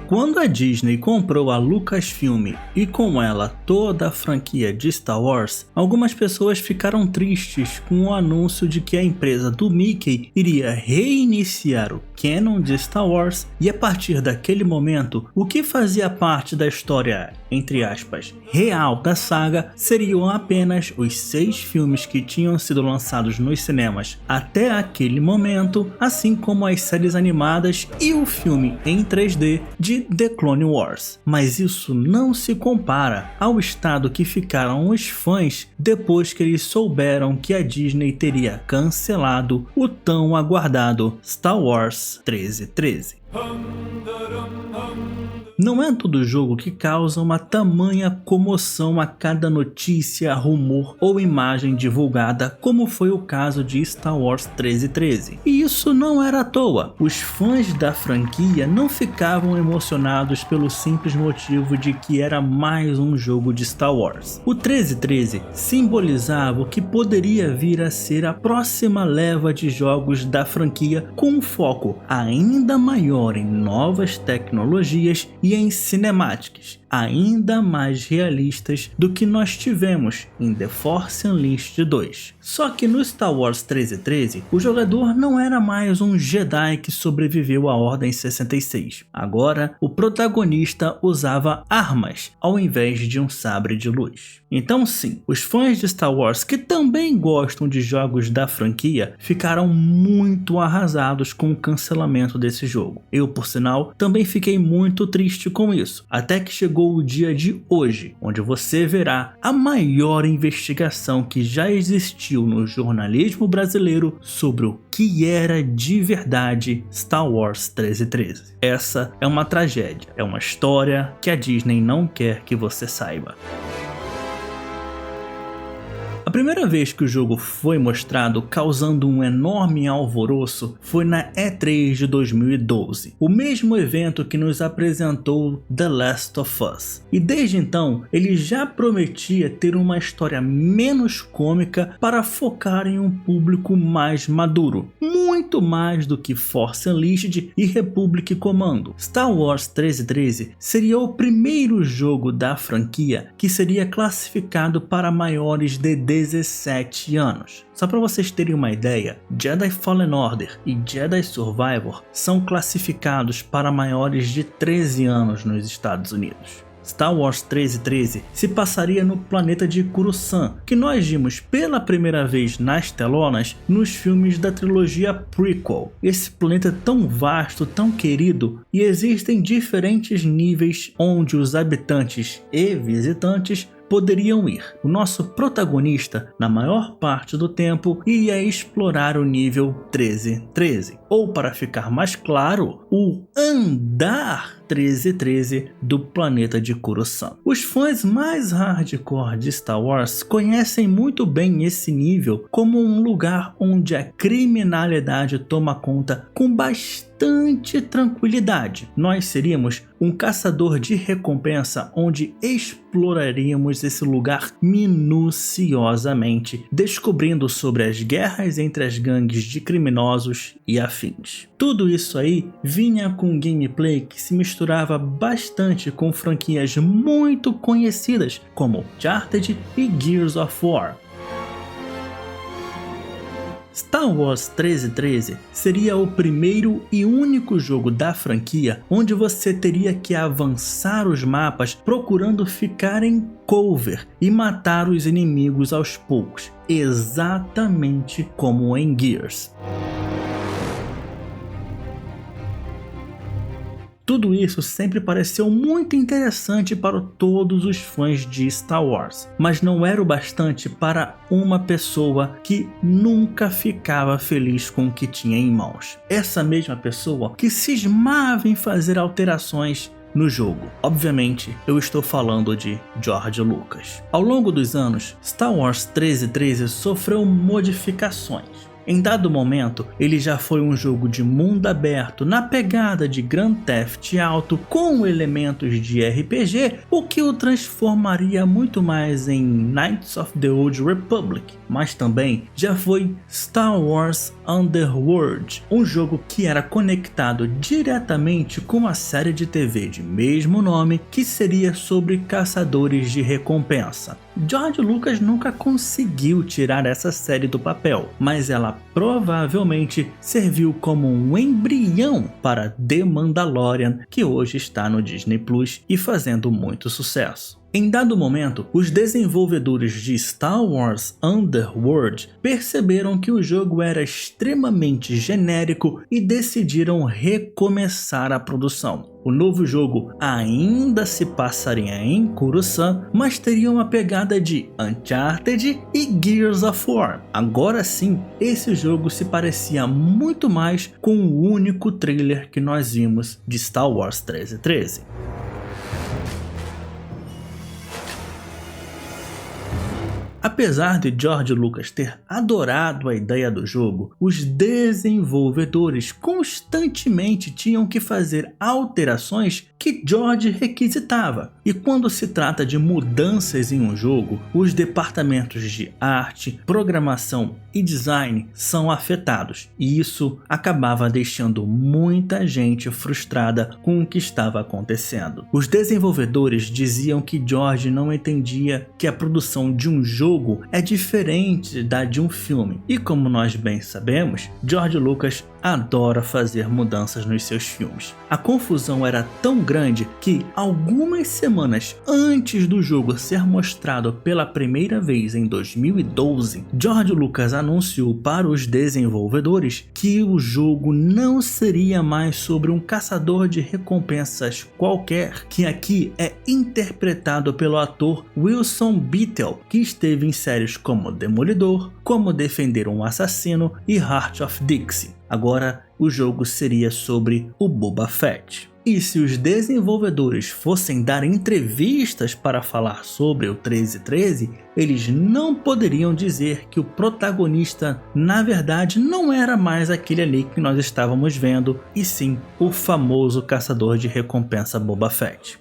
Quando a Disney comprou a Lucasfilm e com ela toda a franquia de Star Wars, algumas pessoas ficaram tristes com o anúncio de que a empresa do Mickey iria reiniciar o canon de Star Wars, e a partir daquele momento, o que fazia parte da história, entre aspas, real da saga, seriam apenas os 6 filmes que tinham sido lançados nos cinemas até aquele momento, assim como as séries animadas e o filme em 3D de The Clone Wars. Mas isso não se compara ao estado que ficaram os fãs depois que eles souberam que a Disney teria cancelado o tão aguardado Star Wars 1313. Não é todo jogo que causa uma tamanha comoção a cada notícia, rumor ou imagem divulgada, como foi o caso de Star Wars 1313. E isso não era à toa. Os fãs da franquia não ficavam emocionados pelo simples motivo de que era mais um jogo de Star Wars. O 1313 simbolizava o que poderia vir a ser a próxima leva de jogos da franquia, com um foco ainda maior em novas tecnologias e em cinemáticas ainda mais realistas do que nós tivemos em The Force Unleashed 2. Só que no Star Wars 1313, o jogador não era mais um Jedi que sobreviveu à Ordem 66. Agora, o protagonista usava armas ao invés de um sabre de luz. Então sim, os fãs de Star Wars que também gostam de jogos da franquia ficaram muito arrasados com o cancelamento desse jogo. Eu, por sinal, também fiquei muito triste com isso, até que chegou o dia de hoje, onde você verá a maior investigação que já existiu no jornalismo brasileiro sobre o que era de verdade Star Wars 1313. Essa é uma tragédia, é uma história que a Disney não quer que você saiba. A primeira vez que o jogo foi mostrado causando um enorme alvoroço foi na E3 de 2012, o mesmo evento que nos apresentou The Last of Us. E desde então, ele já prometia ter uma história menos cômica para focar em um público mais maduro, muito mais do que Force Unleashed e Republic Commando. Star Wars 1313 seria o primeiro jogo da franquia que seria classificado para maiores de 17 anos. Só para vocês terem uma ideia, Jedi Fallen Order e Jedi Survivor são classificados para maiores de 13 anos nos Estados Unidos. Star Wars 1313 se passaria no planeta de Coruscant, que nós vimos pela primeira vez nas telonas nos filmes da trilogia prequel. Esse planeta é tão vasto, tão querido, e existem diferentes níveis onde os habitantes e visitantes poderiam ir. O nosso protagonista, na maior parte do tempo, iria explorar o nível 1313, ou para ficar mais claro, o andar 1313 do planeta de Coruscant. Os fãs mais hardcore de Star Wars conhecem muito bem esse nível como um lugar onde a criminalidade toma conta com bastante tranquilidade. Nós seríamos um caçador de recompensa onde exploraríamos esse lugar minuciosamente, descobrindo sobre as guerras entre as gangues de criminosos e afins. Tudo isso aí vinha com gameplay que se misturava bastante com franquias muito conhecidas como Uncharted e Gears of War. Star Wars 1313 seria o primeiro e único jogo da franquia onde você teria que avançar os mapas procurando ficar em cover e matar os inimigos aos poucos, exatamente como em Gears. Tudo isso sempre pareceu muito interessante para todos os fãs de Star Wars, mas não era o bastante para uma pessoa que nunca ficava feliz com o que tinha em mãos. Essa mesma pessoa que cismava em fazer alterações no jogo. Obviamente, eu estou falando de George Lucas. Ao longo dos anos, Star Wars 1313 sofreu modificações. Em dado momento, ele já foi um jogo de mundo aberto na pegada de Grand Theft Auto com elementos de RPG, o que o transformaria muito mais em Knights of the Old Republic, mas também já foi Star Wars Underworld, um jogo que era conectado diretamente com a série de TV de mesmo nome, que seria sobre caçadores de recompensa. George Lucas nunca conseguiu tirar essa série do papel, mas ela provavelmente serviu como um embrião para The Mandalorian, que hoje está no Disney Plus e fazendo muito sucesso. Em dado momento, os desenvolvedores de Star Wars Underworld perceberam que o jogo era extremamente genérico e decidiram recomeçar a produção. O novo jogo ainda se passaria em Coruscant, mas teria uma pegada de Uncharted e Gears of War. Agora sim, esse jogo se parecia muito mais com o único trailer que nós vimos de Star Wars 1313. Apesar de George Lucas ter adorado a ideia do jogo, os desenvolvedores constantemente tinham que fazer alterações que George requisitava. E quando se trata de mudanças em um jogo, os departamentos de arte, programação e design são afetados, e isso acabava deixando muita gente frustrada com o que estava acontecendo. Os desenvolvedores diziam que George não entendia que a produção de um jogo é diferente da de um filme, e como nós bem sabemos, George Lucas adora fazer mudanças nos seus filmes. A confusão era tão grande que, algumas semanas antes do jogo ser mostrado pela primeira vez em 2012, George Lucas anunciou para os desenvolvedores que o jogo não seria mais sobre um caçador de recompensas qualquer, que aqui é interpretado pelo ator Wilson Beatle, que esteve em séries como Demolidor, Como Defender um Assassino e Heart of Dixie. Agora, o jogo seria sobre o Boba Fett. E se os desenvolvedores fossem dar entrevistas para falar sobre o 1313, eles não poderiam dizer que o protagonista, na verdade, não era mais aquele ali que nós estávamos vendo, e sim o famoso caçador de recompensa Boba Fett.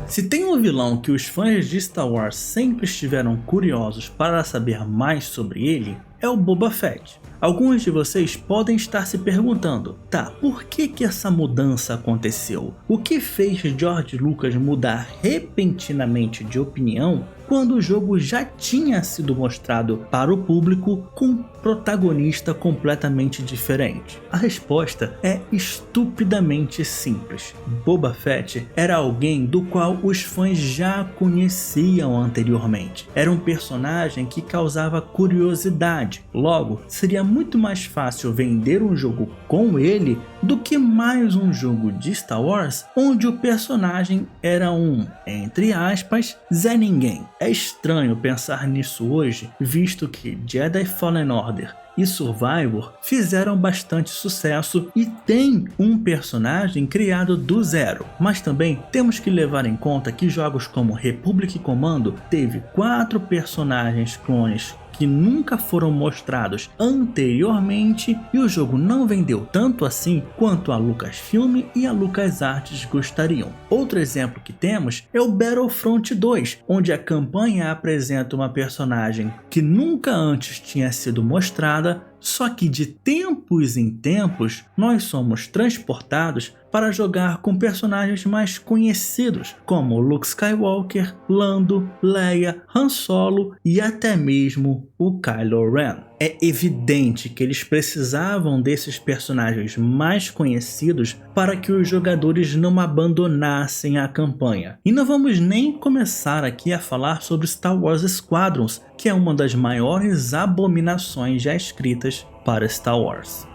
Se tem um vilão que os fãs de Star Wars sempre estiveram curiosos para saber mais sobre ele, é o Boba Fett. Alguns de vocês podem estar se perguntando, tá, por que essa mudança aconteceu? O que fez George Lucas mudar repentinamente de opinião quando o jogo já tinha sido mostrado para o público com um protagonista completamente diferente? A resposta é estupidamente simples. Boba Fett era alguém do qual os fãs já conheciam anteriormente. Era um personagem que causava curiosidade. Logo, seria muito mais fácil vender um jogo com ele do que mais um jogo de Star Wars onde o personagem era um, entre aspas, Zé Ninguém. É estranho pensar nisso hoje, visto que Jedi Fallen Order e Survivor fizeram bastante sucesso e tem um personagem criado do zero. Mas também temos que levar em conta que jogos como Republic Commando teve 4 personagens clones que nunca foram mostrados anteriormente, e o jogo não vendeu tanto assim quanto a Lucasfilm e a LucasArts gostariam. Outro exemplo que temos é o Battlefront 2, onde a campanha apresenta uma personagem que nunca antes tinha sido mostrada, só que de tempos em tempos nós somos transportados para jogar com personagens mais conhecidos, como Luke Skywalker, Lando, Leia, Han Solo e até mesmo o Kylo Ren. É evidente que eles precisavam desses personagens mais conhecidos para que os jogadores não abandonassem a campanha. E não vamos nem começar aqui a falar sobre Star Wars Squadrons, que é uma das maiores abominações já escritas para Star Wars.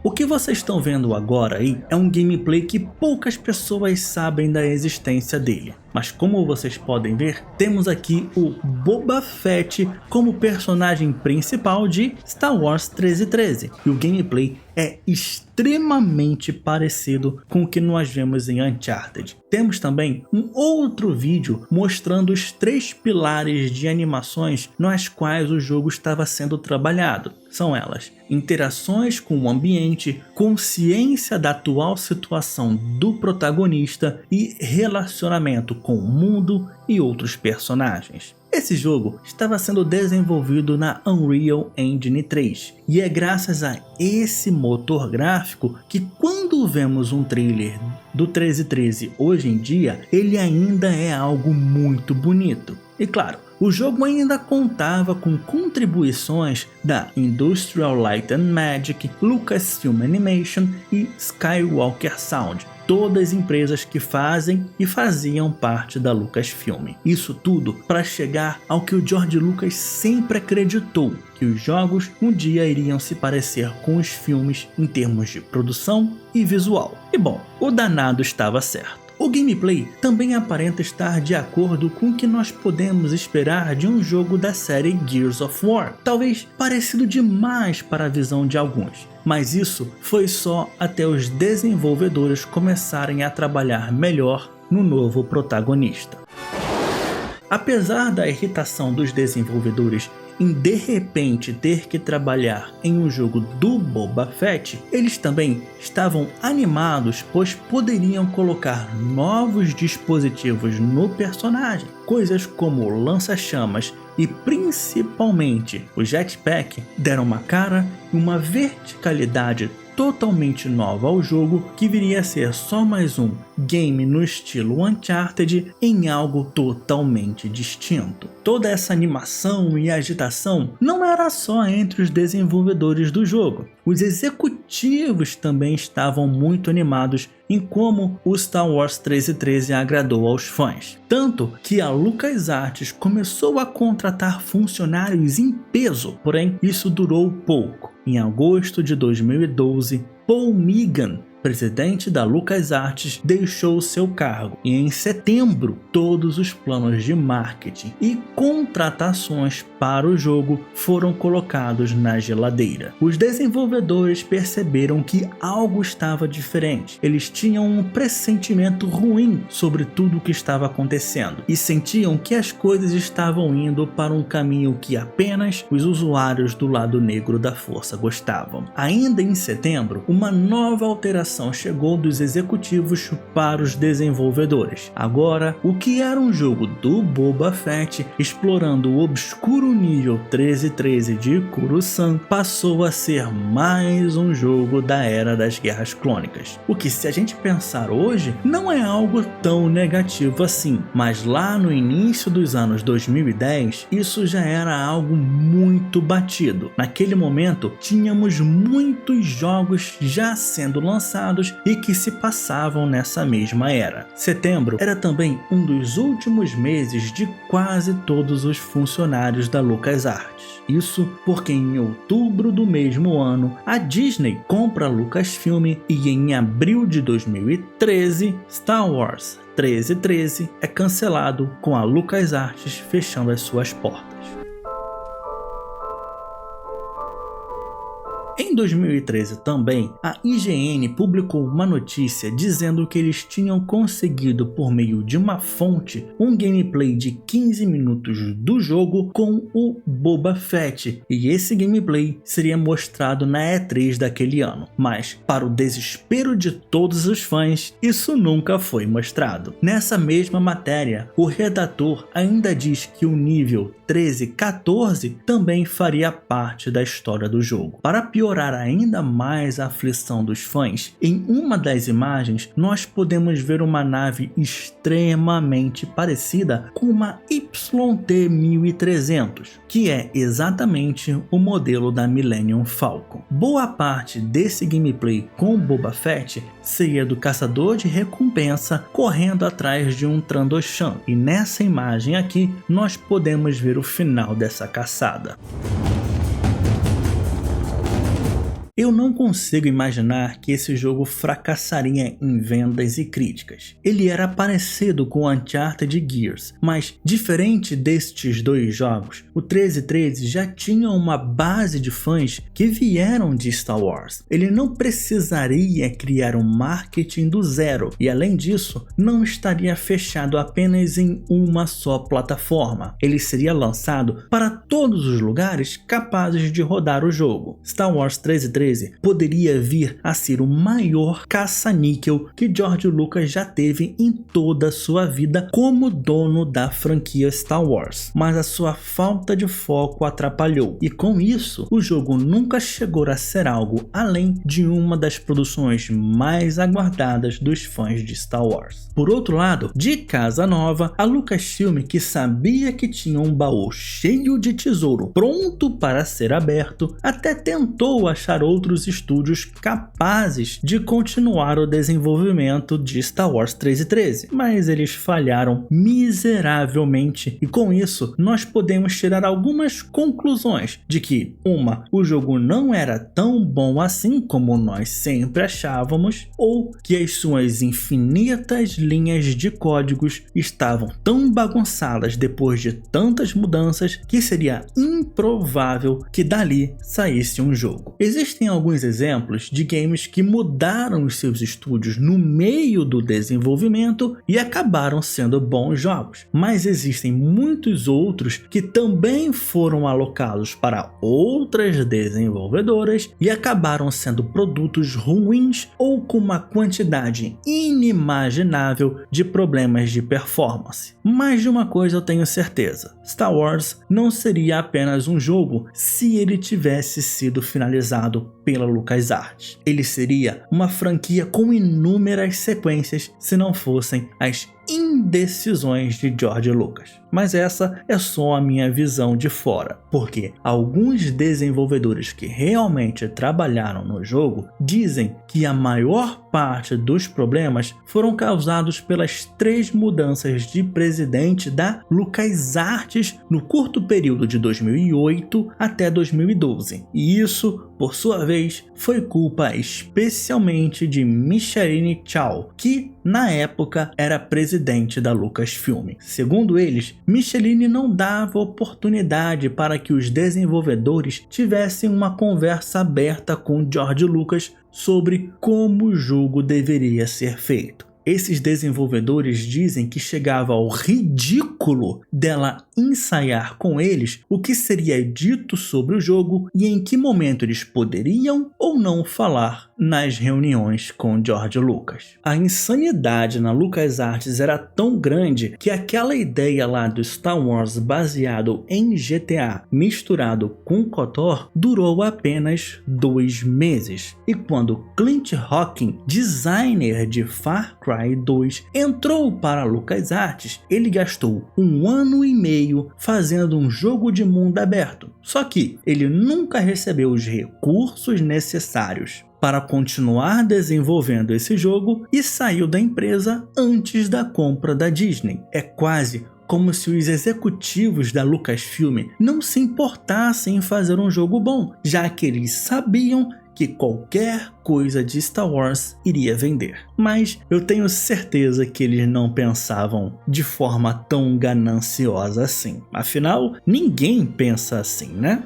O que vocês estão vendo agora aí é um gameplay que poucas pessoas sabem da existência dele. Mas como vocês podem ver, temos aqui o Boba Fett como personagem principal de Star Wars 1313, e o gameplay é extremamente parecido com o que nós vemos em Uncharted. Temos também um outro vídeo mostrando os 3 pilares de animações nas quais o jogo estava sendo trabalhado. São elas: interações com o ambiente, consciência da atual situação do protagonista e relacionamento com o mundo e outros personagens. Esse jogo estava sendo desenvolvido na Unreal Engine 3 e é graças a esse motor gráfico que, quando vemos um trailer do 1313 hoje em dia, ele ainda é algo muito bonito. E claro, o jogo ainda contava com contribuições da Industrial Light and Magic, Lucasfilm Animation e Skywalker Sound, todas empresas que fazem e faziam parte da Lucasfilm. Isso tudo para chegar ao que o George Lucas sempre acreditou, que os jogos um dia iriam se parecer com os filmes em termos de produção e visual. E bom, o danado estava certo. O gameplay também aparenta estar de acordo com o que nós podemos esperar de um jogo da série Gears of War, talvez parecido demais para a visão de alguns, mas isso foi só até os desenvolvedores começarem a trabalhar melhor no novo protagonista. Apesar da irritação dos desenvolvedores em de repente ter que trabalhar em um jogo do Boba Fett, eles também estavam animados, pois poderiam colocar novos dispositivos no personagem, coisas como o lança-chamas e principalmente o jetpack deram uma cara e uma verticalidade totalmente nova ao jogo, que viria a ser só mais um game no estilo Uncharted em algo totalmente distinto. Toda essa animação e agitação não era só entre os desenvolvedores do jogo. Os executivos também estavam muito animados em como o Star Wars 1313 agradou aos fãs. Tanto que a LucasArts começou a contratar funcionários em peso, porém isso durou pouco. Em agosto de 2012, Paul Meegan, presidente da LucasArts, deixou seu cargo e em setembro todos os planos de marketing e contratações para o jogo foram colocados na geladeira. Os desenvolvedores perceberam que algo estava diferente. Eles tinham um pressentimento ruim sobre tudo o que estava acontecendo e sentiam que as coisas estavam indo para um caminho que apenas os usuários do lado negro da força gostavam. Ainda em setembro, uma nova alteração chegou dos executivos para os desenvolvedores. Agora, o que era um jogo do Boba Fett explorando o obscuro nível 1313 de Coruscant passou a ser mais um jogo da Era das Guerras Clônicas. O que, se a gente pensar hoje, não é algo tão negativo assim, mas lá no início dos anos 2010, isso já era algo muito batido. Naquele momento, tínhamos muitos jogos já sendo lançados e que se passavam nessa mesma era. Setembro era também um dos últimos meses de quase todos os funcionários da LucasArts. Isso porque em outubro do mesmo ano, a Disney compra a Lucasfilm e em abril de 2013, Star Wars 1313 é cancelado, com a LucasArts fechando as suas portas. Em 2013 também, a IGN publicou uma notícia dizendo que eles tinham conseguido, por meio de uma fonte, um gameplay de 15 minutos do jogo com o Boba Fett, e esse gameplay seria mostrado na E3 daquele ano. Mas, para o desespero de todos os fãs, isso nunca foi mostrado. Nessa mesma matéria, o redator ainda diz que o nível 1314 também faria parte da história do jogo. Para piorar ainda mais a aflição dos fãs, em uma das imagens nós podemos ver uma nave extremamente parecida com uma YT-1300, que é exatamente o modelo da Millennium Falcon. Boa parte desse gameplay com Boba Fett seria do caçador de recompensa correndo atrás de um Trandoshan, e nessa imagem aqui nós podemos ver o final dessa caçada. Eu não consigo imaginar que esse jogo fracassaria em vendas e críticas. Ele era parecido com Uncharted e Gears, mas diferente destes dois jogos, o 1313 já tinha uma base de fãs que vieram de Star Wars. Ele não precisaria criar um marketing do zero e, além disso, não estaria fechado apenas em uma só plataforma. Ele seria lançado para todos os lugares capazes de rodar o jogo. Star Wars 1313 poderia vir a ser o maior caça-níquel que George Lucas já teve em toda a sua vida como dono da franquia Star Wars, mas a sua falta de foco atrapalhou, e com isso o jogo nunca chegou a ser algo além de uma das produções mais aguardadas dos fãs de Star Wars. Por outro lado, de casa nova, a Lucasfilm, que sabia que tinha um baú cheio de tesouro pronto para ser aberto, até tentou achar outros estúdios capazes de continuar o desenvolvimento de Star Wars 1313, mas eles falharam miseravelmente, e com isso nós podemos tirar algumas conclusões de que, o jogo não era tão bom assim como nós sempre achávamos, ou que as suas infinitas linhas de códigos estavam tão bagunçadas depois de tantas mudanças que seria improvável que dali saísse um jogo. Existem alguns exemplos de games que mudaram os seus estúdios no meio do desenvolvimento e acabaram sendo bons jogos, mas existem muitos outros que também foram alocados para outras desenvolvedoras e acabaram sendo produtos ruins ou com uma quantidade inimaginável de problemas de performance. Mas de uma coisa eu tenho certeza: Star Wars não seria apenas um jogo se ele tivesse sido finalizado pela LucasArts. Ele seria uma franquia com inúmeras sequências se não fossem as indecisões de George Lucas. Mas essa é só a minha visão de fora, porque alguns desenvolvedores que realmente trabalharam no jogo dizem que a maior parte dos problemas foram causados pelas 3 mudanças de presidente da LucasArts no curto período de 2008 até 2012. E isso, por sua vez, foi culpa especialmente de Micheline Chao, que na época era presidente da Lucasfilm. Segundo eles, Micheline não dava oportunidade para que os desenvolvedores tivessem uma conversa aberta com George Lucas sobre como o jogo deveria ser feito. Esses desenvolvedores dizem que chegava ao ridículo dela ensaiar com eles o que seria dito sobre o jogo e em que momento eles poderiam ou não falar nas reuniões com George Lucas. A insanidade na LucasArts era tão grande que aquela ideia lá do Star Wars baseado em GTA misturado com KOTOR durou apenas 2 meses. E quando Clint Hocking, designer de Far Cry 2, entrou para a LucasArts, ele gastou 1 ano e meio fazendo um jogo de mundo aberto. Só que ele nunca recebeu os recursos necessários para continuar desenvolvendo esse jogo e saiu da empresa antes da compra da Disney. É quase como se os executivos da Lucasfilm não se importassem em fazer um jogo bom, já que eles sabiam que qualquer coisa de Star Wars iria vender. Mas eu tenho certeza que eles não pensavam de forma tão gananciosa assim. Afinal, ninguém pensa assim, né?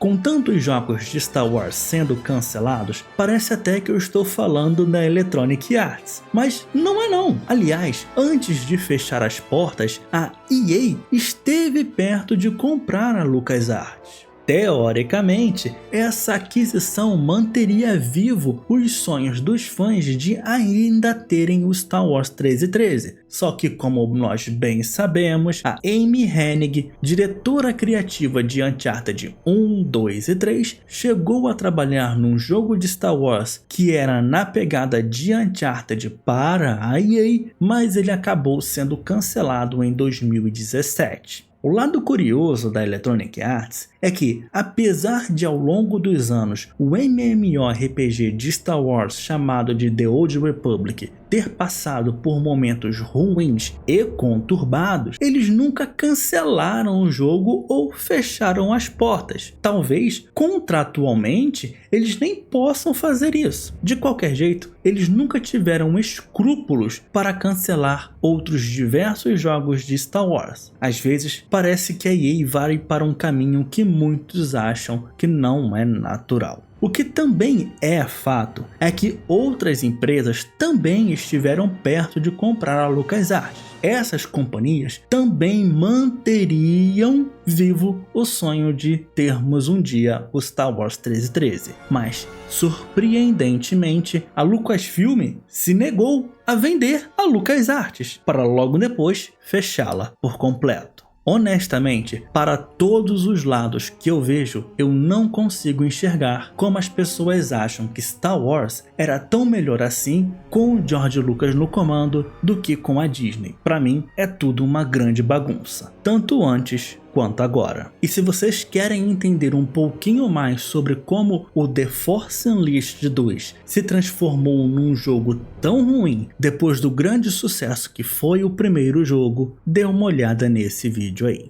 Com tantos jogos de Star Wars sendo cancelados, parece até que eu estou falando da Electronic Arts, mas não é não. Aliás, antes de fechar as portas, a EA esteve perto de comprar a LucasArts. Teoricamente, essa aquisição manteria vivo os sonhos dos fãs de ainda terem o Star Wars 1313. Só que, como nós bem sabemos, a Amy Hennig, diretora criativa de Uncharted 1, 2 e 3, chegou a trabalhar num jogo de Star Wars que era na pegada de Uncharted para a EA, mas ele acabou sendo cancelado em 2017. O lado curioso da Electronic Arts é que, apesar de ao longo dos anos o MMORPG de Star Wars chamado de The Old Republic ter passado por momentos ruins e conturbados, eles nunca cancelaram o jogo ou fecharam as portas. Talvez, contratualmente, eles nem possam fazer isso. De qualquer jeito, eles nunca tiveram escrúpulos para cancelar outros diversos jogos de Star Wars. Às vezes, parece que a EA vai para um caminho que muitos acham que não é natural. O que também é fato é que outras empresas também estiveram perto de comprar a LucasArts. Essas companhias também manteriam vivo o sonho de termos um dia o Star Wars 1313. Mas, surpreendentemente, a Lucasfilm se negou a vender a LucasArts para logo depois fechá-la por completo. Honestamente, para todos os lados que eu vejo, eu não consigo enxergar como as pessoas acham que Star Wars era tão melhor assim com o George Lucas no comando do que com a Disney. Para mim, é tudo uma grande bagunça, tanto antes quanto agora. E se vocês querem entender um pouquinho mais sobre como o The Force Unleashed 2 se transformou num jogo tão ruim depois do grande sucesso que foi o primeiro jogo, dê uma olhada nesse vídeo aí.